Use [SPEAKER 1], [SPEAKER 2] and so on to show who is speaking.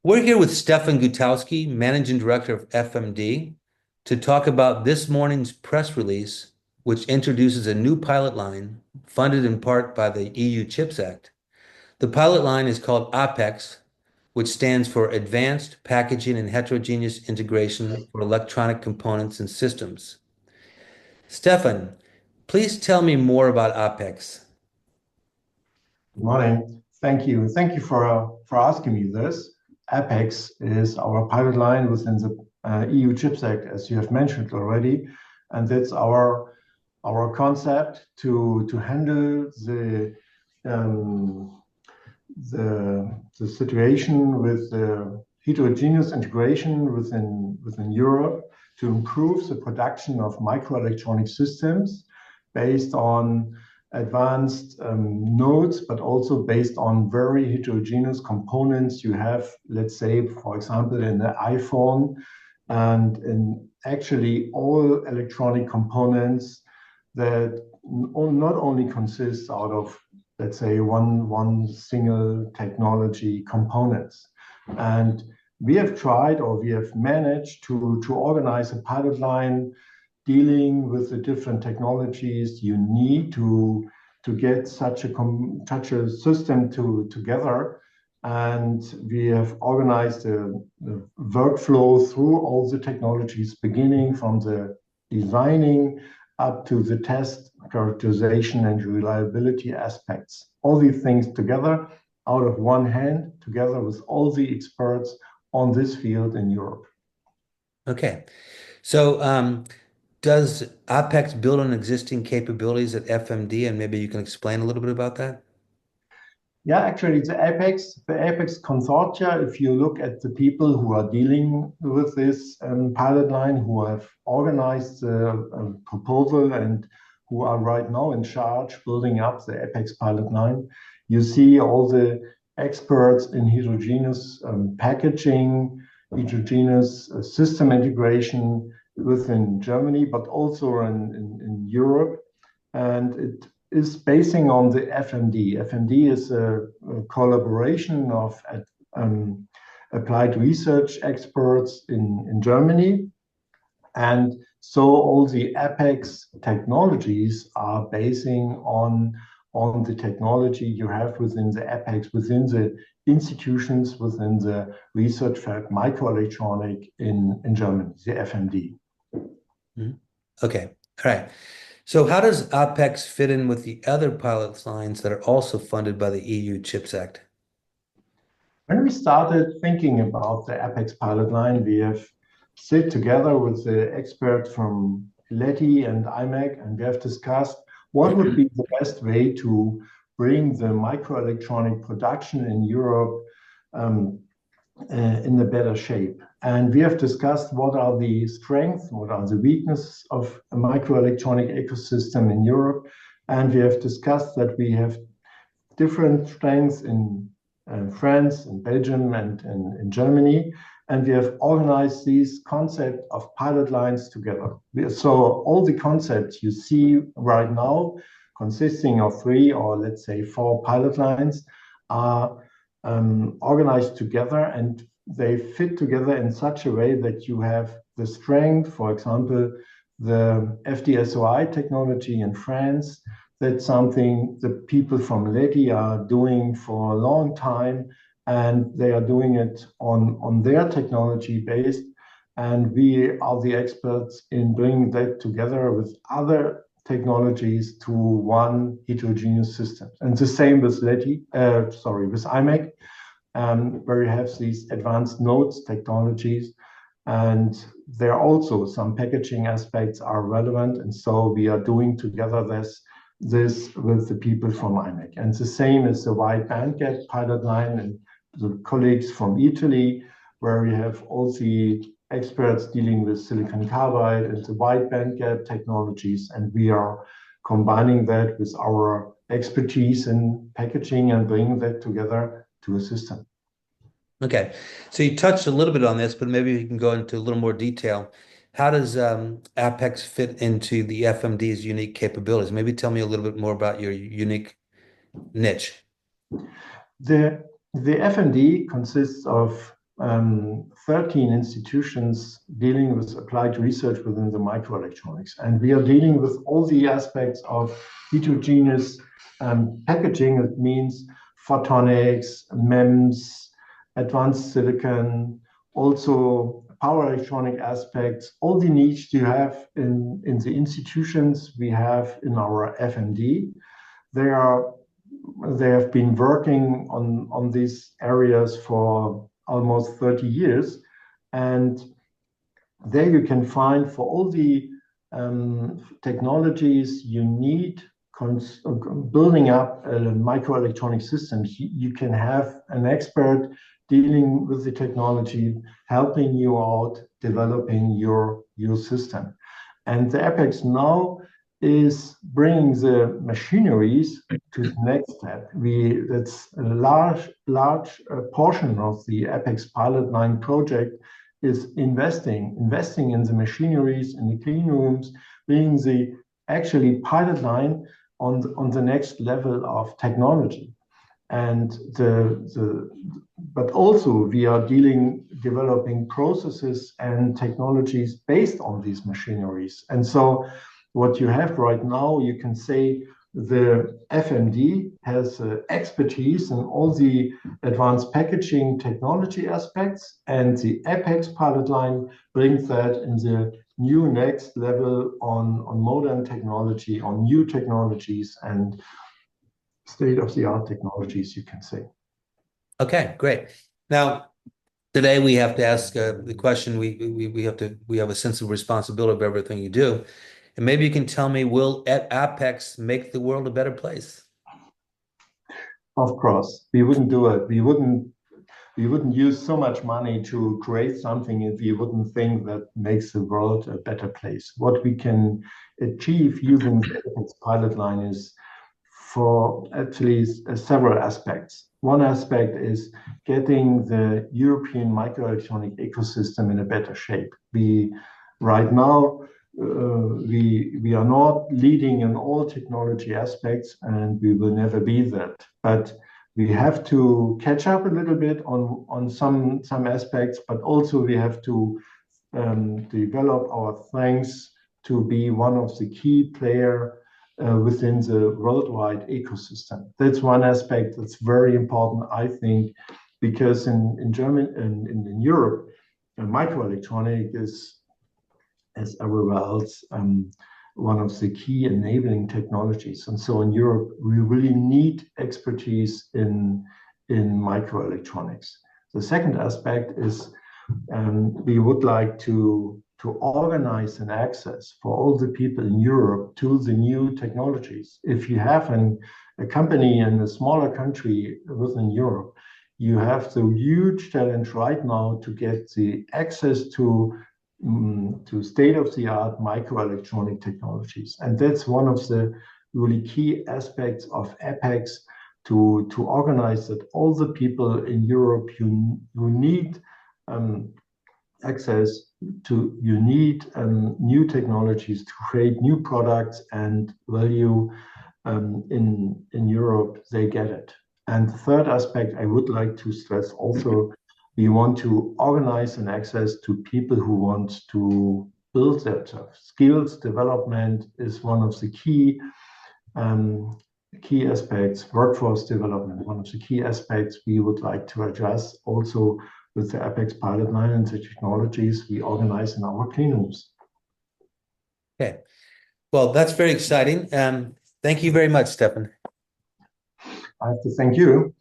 [SPEAKER 1] We're here with Stephan Guttowski, Managing Director of FMD, to talk about this morning's press release, which introduces a new pilot line funded in part by the EU Chips Act. The pilot line is called APECS, which stands for Advanced Packaging and Heterogeneous Integration for Electronic Components and Systems. Stephan, please tell me more about APECS.
[SPEAKER 2] Good morning. Thank you. Thank you for asking me this. APECS is our pilot line within the EU Chips Act, as you have mentioned already, and that's our concept to handle the situation with the heterogeneous integration within Europe to improve the production of microelectronic systems based on advanced nodes, but also based on very heterogeneous components you have, let's say, for example, in the iPhone, and in actually all electronic components that not only consists out of, let's say, one single technology components. And we have tried, or we have managed to organize a pilot line dealing with the different technologies you need to get such a system together. And we have organized the workflow through all the technologies, beginning from the designing up to the test, characterization, and reliability aspects. All these things together out of one hand, together with all the experts on this field in Europe.
[SPEAKER 1] Okay. So, does APEX build on existing capabilities at FMD? And maybe you can explain a little bit about that?
[SPEAKER 2] Yeah, actually, the APEX consortia, if you look at the people who are dealing with this pilot line, who have organized the proposal and who are right now in charge building up the APEX pilot line, you see all the experts in heterogeneous packaging, heterogeneous system integration within Germany, but also in Europe. And it is basing on the FMD. FMD is a collaboration of applied research experts in Germany. And so all the APEX technologies are basing on the technology you have within the APEX, within the institutions, within the Research Fab Microelectronics in Germany, the FMD.
[SPEAKER 1] Okay. All right. So how does APEX fit in with the other pilot lines that are also funded by the EU Chips Act?
[SPEAKER 2] When we started thinking about the APEX pilot line, we have sit together with the experts from LETI and IMEC, and we have discussed what would be the best way to bring the microelectronic production in Europe in a better shape. And we have discussed what are the strengths, what are the weaknesses of a microelectronic ecosystem in Europe. And we have discussed that we have different strengths in France, in Belgium, and in Germany. And we have organized these concepts of pilot lines together. So all the concepts you see right now, consisting of 3 or let's say 4 pilot lines, are organized together, and they fit together in such a way that you have the strength, for example, the FD-SOI technology in France. That's something the people from LETI are doing for a long time, and they are doing it on their technology based. And we are the experts in bringing that together with other technologies to one heterogeneous system. And the same with with IMEC, where you have these advanced nodes technologies. And there are also some packaging aspects are relevant. And so we are doing together this with the people from IMEC. And the same is the wide bandgap pilot line and the colleagues from Italy, where we have all the experts dealing with silicon carbide and the wide bandgap technologies. And we are combining that with our expertise in packaging and bringing that together to a system.
[SPEAKER 1] Okay. So you touched a little bit on this, but maybe you can go into a little more detail. How does APEX fit into the FMD's unique capabilities? Maybe tell me a little bit more about your unique niche.
[SPEAKER 2] The FMD consists of 13 institutions dealing with applied research within the microelectronics. And we are dealing with all the aspects of heterogeneous packaging. It means photonics, MEMS, advanced silicon, also power electronic aspects, all the needs you have in the institutions we have in our FMD. They have been working on these areas for almost 30 years. And there you can find for all the technologies you need building up a microelectronic system, you can have an expert dealing with the technology, helping you out, developing your system. And the APECS now is bringing the machineries to the next step. That's a large portion of the APECS pilot line project is investing in the machineries, in the clean rooms, being the actually pilot line on the next level of technology. And but also we are developing processes and technologies based on these machineries. And so what you have right now, you can say the FMD has expertise in all the advanced packaging technology aspects, and the APECS pilot line brings that in the new next level on modern technology, on new technologies and state-of-the-art technologies, you can say.
[SPEAKER 1] Okay, great. Now, today we have to ask the question. We have a sense of responsibility of everything you do, and maybe you can tell me: will APECS make the world a better place?
[SPEAKER 2] Of course, we wouldn't do it. We wouldn't use so much money to create something if we wouldn't think that makes the world a better place. What we can achieve using the APECS pilot line is for actually several aspects. One aspect is getting the European microelectronic ecosystem in a better shape. Right now, we are not leading in all technology aspects, and we will never be that. But we have to catch up a little bit on some aspects, but also we have to develop our strengths to be one of the key player within the worldwide ecosystem. That's one aspect that's very important, I think, because in Germany and in Europe, microelectronic is, as everywhere else, one of the key enabling technologies. And so in Europe, we really need expertise in microelectronics. The second aspect is we would like to organize an access for all the people in Europe to the new technologies. If you have a company in a smaller country within Europe, you have the huge challenge right now to get the access to state-of-the-art microelectronic technologies. And that's one of the really key aspects of APECS, to organize that all the people in Europe who need access to, you need new technologies to create new products and value in Europe, they get it. And the third aspect I would like to stress also, we want to organize an access to people who want to build themselves. Skills development is one of the key aspects, workforce development, one of the key aspects we would like to address also with the APECS pilot line and the technologies we organize in our clean rooms.
[SPEAKER 1] Okay, well, that's very exciting. Thank you very much, Stephan.
[SPEAKER 2] I have to thank you.